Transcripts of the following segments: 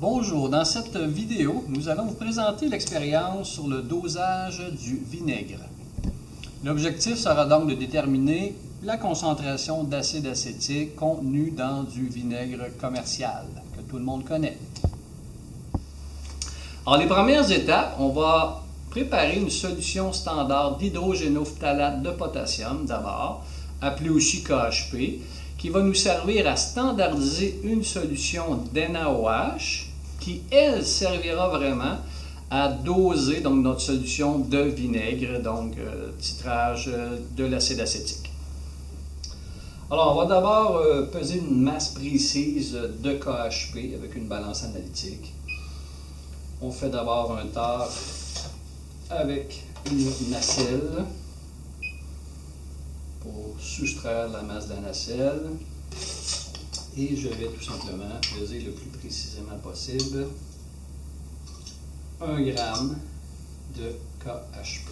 Bonjour, dans cette vidéo, nous allons vous présenter l'expérience sur le dosage du vinaigre. L'objectif sera donc de déterminer la concentration d'acide acétique contenue dans du vinaigre commercial, que tout le monde connaît. Alors, les premières étapes, on va préparer une solution standard d'hydrogénophthalate de potassium d'abord, appelée aussi KHP, qui va nous servir à standardiser une solution d'NaOH qui, elle, servira vraiment à doser donc, notre solution de vinaigre, donc titrage de l'acide acétique. Alors, on va d'abord peser une masse précise de KHP avec une balance analytique. On fait d'abord un tare avec une nacelle pour soustraire la masse de la nacelle. Et je vais tout simplement peser le plus précisément possible 1 g de KHP.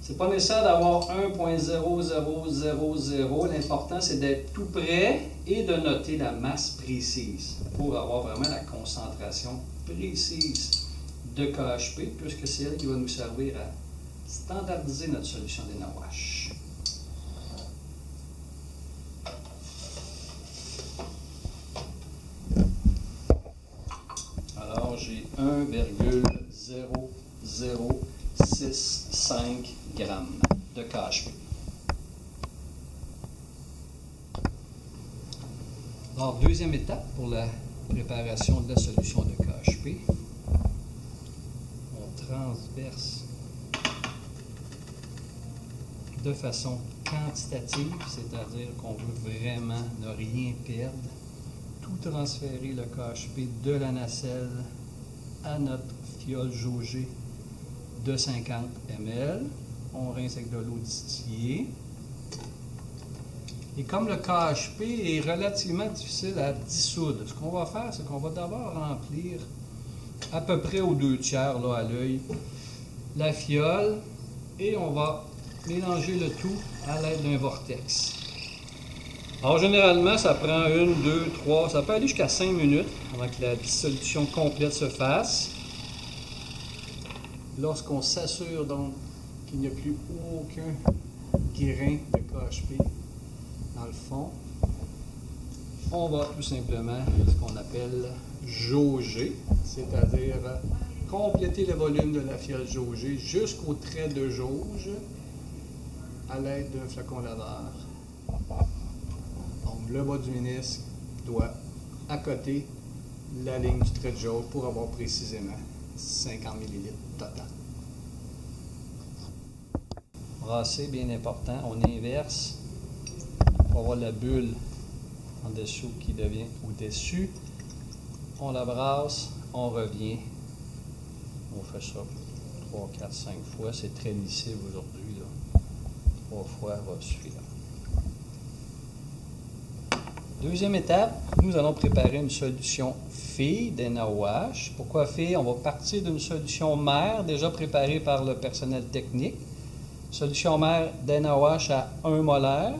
C'est pas nécessaire d'avoir 1,0000. L'important, c'est d'être tout près et de noter la masse précise pour avoir vraiment la concentration précise de KHP, puisque c'est elle qui va nous servir à standardiser notre solution d'NaOH. Alors, j'ai 1,0065 g de KHP. Alors, deuxième étape pour la préparation de la solution de KHP. On transverse de façon quantitative, c'est-à-dire qu'on veut vraiment ne rien perdre, tout transférer le KHP de la nacelle à notre fiole jaugée de 50 ml. On rince avec de l'eau distillée. Et comme le KHP est relativement difficile à dissoudre, ce qu'on va faire, c'est qu'on va d'abord remplir à peu près aux 2/3 là, à l'œil la fiole et on va mélanger le tout à l'aide d'un vortex. Alors généralement, ça prend 1, 2, 3, ça peut aller jusqu'à 5 minutes avant que la dissolution complète se fasse. Lorsqu'on s'assure donc qu'il n'y a plus aucun grain de KHP dans le fond, on va tout simplement ce qu'on appelle jauger, c'est-à-dire compléter le volume de la fiole jaugée jusqu'au trait de jauge à l'aide d'un flacon laveur. Donc le bas du ménisque doit accoter la ligne du trait de jauge pour avoir précisément 50 ml total. Brasser, bien important, on inverse pour avoir la bulle en dessous qui devient au-dessus. On la brasse, on revient. On fait ça 3, 4, 5 fois. C'est très lissé aujourd'hui. 3 fois va suffire. Deuxième étape, nous allons préparer une solution fille d'NaOH. Pourquoi fille? On va partir d'une solution mère déjà préparée par le personnel technique. Solution mère d'NaOH à 1 molaire.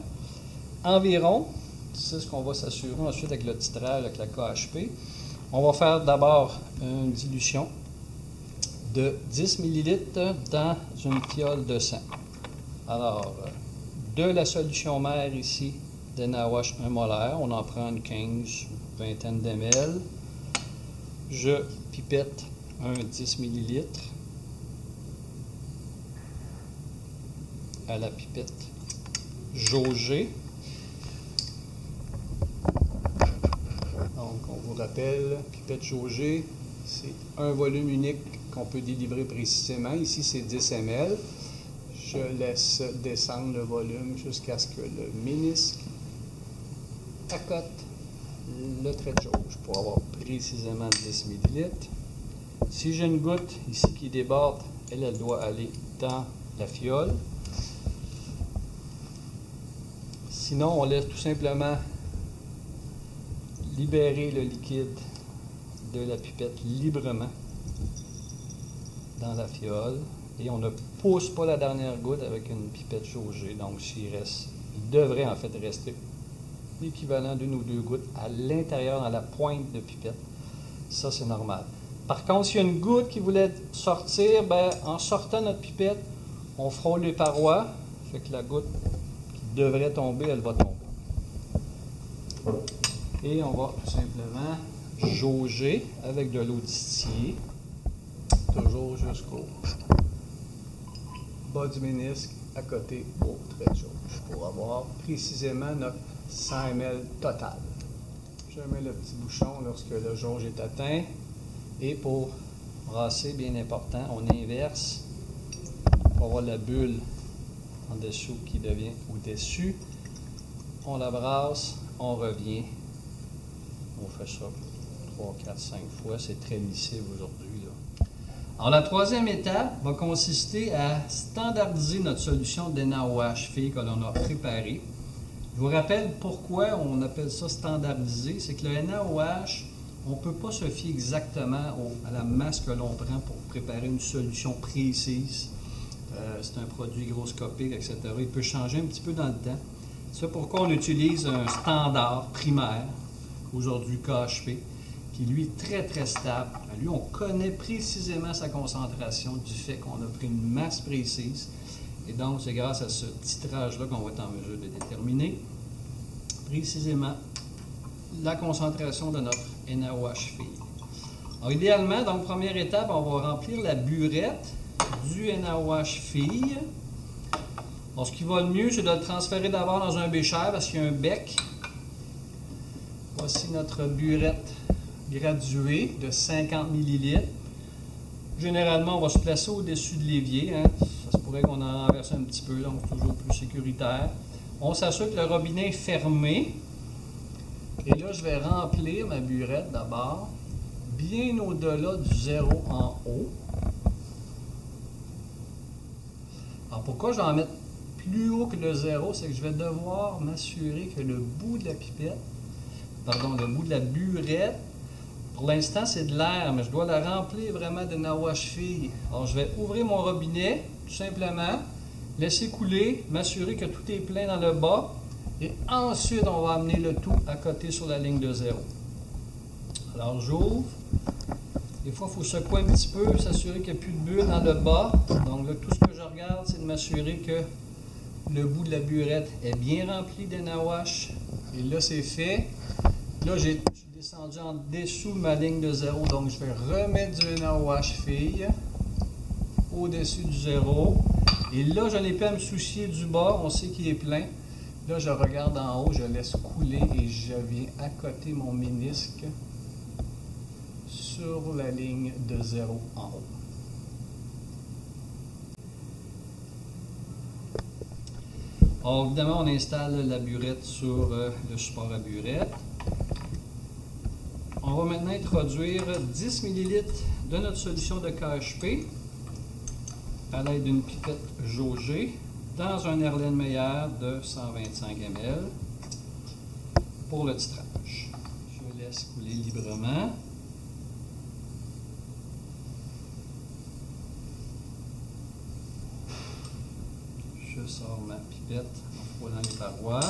Environ, c'est ce qu'on va s'assurer ensuite avec le titrage, avec la KHP. On va faire d'abord une dilution de 10 ml dans une fiole de sang. Alors, de la solution mère ici, d'NaOH 1 molaire, on en prend une 15, vingtaine de ml. Je pipette un 10 ml à la pipette jaugée. Donc, on vous rappelle, pipette jaugée, c'est un volume unique qu'on peut délivrer précisément. Ici, c'est 10 ml. Je laisse descendre le volume jusqu'à ce que le ménisque accote le trait de jauge pour avoir précisément 10 ml. Si j'ai une goutte ici qui déborde, elle doit aller dans la fiole. Sinon, on laisse tout simplement libérer le liquide de la pipette librement dans la fiole. Et on ne pousse pas la dernière goutte avec une pipette jaugée. Donc, il devrait en fait rester l'équivalent d'une ou deux gouttes à l'intérieur, dans la pointe de pipette, Ça, c'est normal. Par contre, s'il y a une goutte qui voulait sortir, ben, en sortant notre pipette, on frôle les parois. Fait que la goutte qui devrait tomber, elle va tomber. Et on va tout simplement jauger avec de l'eau distillée, toujours jusqu'au bas du ménisque, à côté au trait de jauge, pour avoir précisément notre 100 ml total. Je mets le petit bouchon lorsque le jauge est atteint. Et pour brasser, bien important, on inverse pour avoir la bulle en dessous qui devient au-dessus. On la brasse, on revient. On fait ça 3, 4, 5 fois. C'est très miscible aujourd'hui. Alors, la troisième étape va consister à standardiser notre solution d'NaOH fille que l'on a préparée. Je vous rappelle pourquoi on appelle ça standardisé. C'est que le NaOH, on ne peut pas se fier exactement à la masse que l'on prend pour préparer une solution précise. C'est un produit hygroscopique, etc. Il peut changer un petit peu dans le temps. C'est pourquoi on utilise un standard primaire, aujourd'hui KHP, qui lui est très très stable. Lui, on connaît précisément sa concentration du fait qu'on a pris une masse précise. Et donc, c'est grâce à ce titrage-là qu'on va être en mesure de déterminer précisément la concentration de notre NaOH fille. Alors, idéalement, donc, première étape, on va remplir la burette du NaOH fille. Alors, ce qui va le mieux, c'est de le transférer d'abord dans un bécher parce qu'il y a un bec. Voici notre burette graduée de 50 ml. Généralement, on va se placer au-dessus de l'évier. Ça se pourrait qu'on en renverse un petit peu, donc c'est toujours plus sécuritaire. On s'assure que le robinet est fermé. Et là, je vais remplir ma burette d'abord, bien au-delà du zéro en haut. Alors, pourquoi je vais en mettre plus haut que le zéro? C'est que je vais devoir m'assurer que le bout de la pipette, le bout de la burette, pour l'instant, c'est de l'air, mais je dois la remplir vraiment de NaOH fille. Alors, je vais ouvrir mon robinet, tout simplement, laisser couler, m'assurer que tout est plein dans le bas, et ensuite, on va amener le tout à côté sur la ligne de zéro. Alors, j'ouvre. Des fois, il faut secouer un petit peu, s'assurer qu'il n'y a plus de bulle dans le bas. Donc, là, tout ce que je regarde, c'est de m'assurer que le bout de la burette est bien rempli de NaOH. Et là, c'est fait. Là, j'ai descendu en dessous de ma ligne de zéro, donc je vais remettre du NaOH fille au-dessus du zéro. Et là, je n'ai pas à me soucier du bas, on sait qu'il est plein. Là, je regarde en haut, je laisse couler et je viens accoter mon ménisque sur la ligne de zéro en haut. Alors, évidemment, on installe la burette sur le support à burette. On va maintenant introduire 10 ml de notre solution de KHP à l'aide d'une pipette jaugée dans un Erlenmeyer de 125 ml pour le titrage. Je laisse couler librement. Je sors ma pipette en frôlant les parois.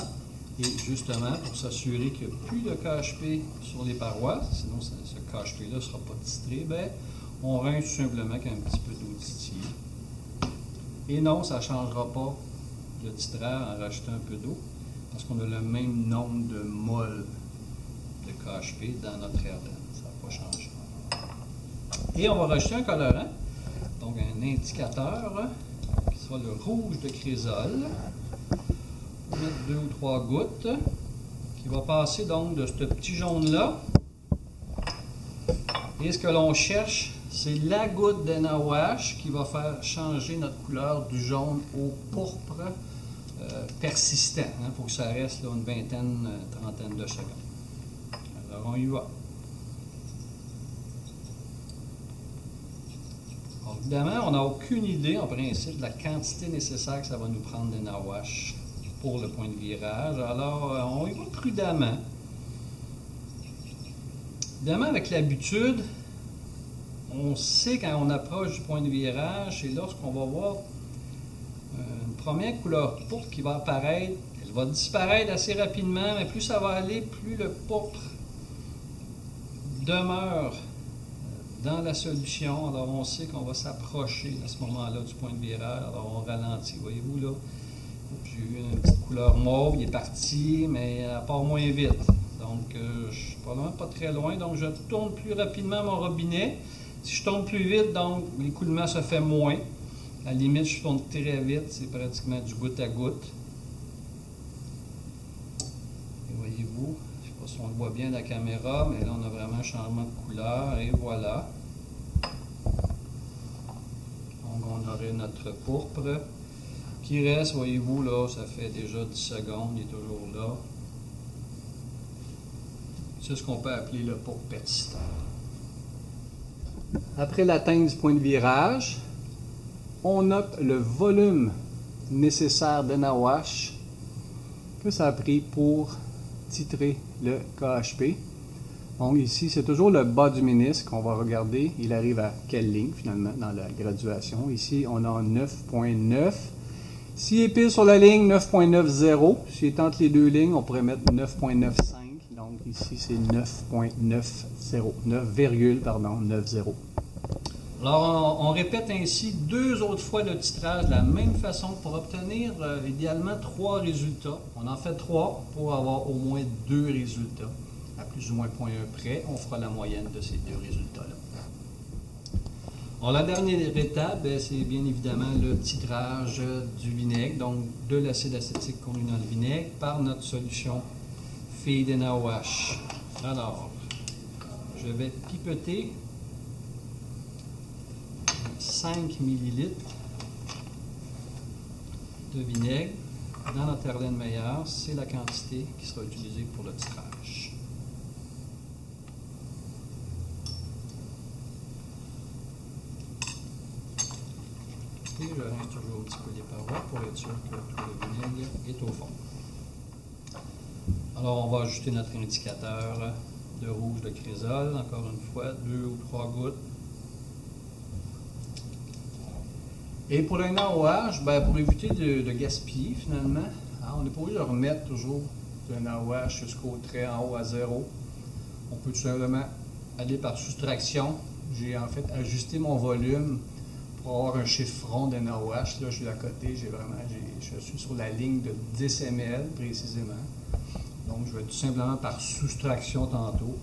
Et justement, pour s'assurer qu'il n'y a plus de KHP sur les parois, sinon ce KHP-là ne sera pas titré, ben, on rince tout simplement avec un petit peu d'eau distillée. Et non, ça ne changera pas le titrage en rajoutant un peu d'eau, parce qu'on a le même nombre de moles de KHP dans notre Erlen. Ça ne va pas changer. Et on va rajouter un colorant, donc un indicateur, qui sera le rouge de chrysol. On va mettre 2 ou 3 gouttes, qui va passer donc de ce petit jaune-là. Et ce que l'on cherche, c'est la goutte de NaOH qui va faire changer notre couleur du jaune au pourpre persistant. Il faut que ça reste là, une vingtaine, trentaine de secondes. Alors, on y va. Alors, évidemment, on n'a aucune idée, en principe, de la quantité nécessaire que ça va nous prendre de NaOH pour le point de virage. Alors, on y va prudemment. Évidemment, avec l'habitude, on sait quand on approche du point de virage, c'est lorsqu'on va voir une première couleur pourpre qui va apparaître. Elle va disparaître assez rapidement, mais plus ça va aller, plus le pourpre demeure dans la solution. Alors on sait qu'on va s'approcher à ce moment-là du point de virage. Alors on ralentit, voyez-vous là. J'ai eu une petite couleur mauve, il est parti, mais elle part moins vite. Donc je suis probablement pas très loin, donc je tourne plus rapidement mon robinet. Si je tourne plus vite, donc l'écoulement se fait moins. À la limite, je tourne très vite, c'est pratiquement du goutte à goutte. Et voyez-vous, je ne sais pas si on le voit bien à la caméra, mais là on a vraiment un changement de couleur, et voilà. Donc on aurait notre pourpre qui reste, voyez-vous, là, ça fait déjà 10 secondes, il est toujours là. C'est ce qu'on peut appeler le pourpre persistant. Après l'atteinte du point de virage, on note le volume nécessaire de NaOH que ça a pris pour titrer le KHP. Donc ici, c'est toujours le bas du ménisque qu'on va regarder. Il arrive à quelle ligne finalement dans la graduation. Ici, on a 9.9. S'il est pile sur la ligne, 9.90. S'il est entre les deux lignes, on pourrait mettre 9.95. Donc ici, c'est 9.90. 9,90. Alors, on répète ainsi 2 autres fois le titrage de la même façon pour obtenir idéalement 3 résultats. On en fait 3 pour avoir au moins 2 résultats. À plus ou moins 0.1 près, on fera la moyenne de ces 2 résultats-là. Alors, la dernière étape, c'est bien évidemment le titrage du vinaigre, donc de l'acide acétique qu'on met dans le vinaigre par notre solution fille de NaOH. Alors, je vais pipeter 5 ml de vinaigre dans notre Erlenmeyer. C'est la quantité qui sera utilisée pour le titrage. Et je rince toujours un petit peu les parois pour être sûr que tout le vinaigre est au fond. Alors on va ajouter notre indicateur de rouge de chrysol, encore une fois, 2 ou 3 gouttes. Et pour le NaOH, pour éviter de gaspiller finalement, on n'est pas obligé de remettre toujours le NaOH jusqu'au trait en haut à 0. On peut tout simplement aller par soustraction. J'ai en fait ajusté mon volume pour avoir un chiffron de NaOH. Là, je suis à côté, je suis sur la ligne de 10 ml précisément. Donc, je vais tout simplement par soustraction tantôt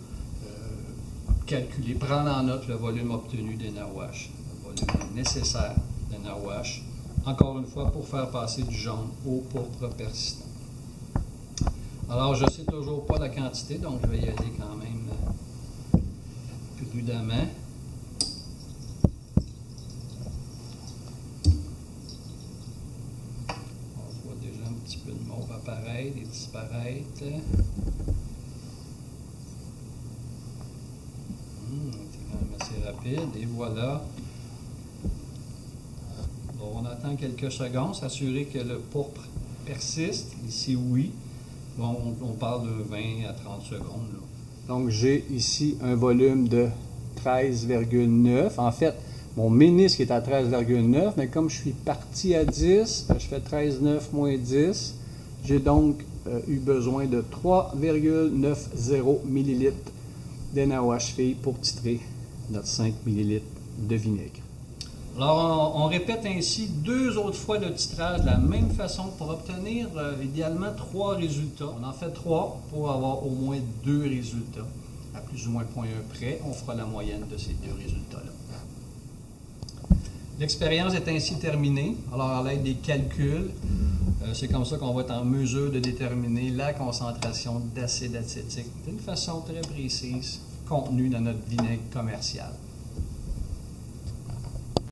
calculer, prendre en note le volume obtenu des NaOH, le volume nécessaire de NaOH, encore une fois pour faire passer du jaune au pourpre persistant. Alors, je ne sais toujours pas la quantité, donc je vais y aller quand même prudemment. On voit déjà un petit peu de mauve apparaître et disparaître. C'est quand même assez rapide, et voilà. On attend quelques secondes, s'assurer que le pourpre persiste. Ici, oui. Bon, on parle de 20 à 30 secondes. Là. Donc, j'ai ici un volume de 13,9. En fait, mon ménisque est à 13,9, mais comme je suis parti à 10, je fais 13,9 moins 10. J'ai donc eu besoin de 3,90 ml de NaOH fille pour titrer notre 5 ml de vinaigre. Alors, on répète ainsi 2 autres fois le titrage de la même façon pour obtenir idéalement 3 résultats. On en fait 3 pour avoir au moins 2 résultats. À plus ou moins 0.1 près, on fera la moyenne de ces 2 résultats-là. L'expérience est ainsi terminée. Alors, à l'aide des calculs, c'est comme ça qu'on va être en mesure de déterminer la concentration d'acide acétique d'une façon très précise contenue dans notre vinaigre commercial.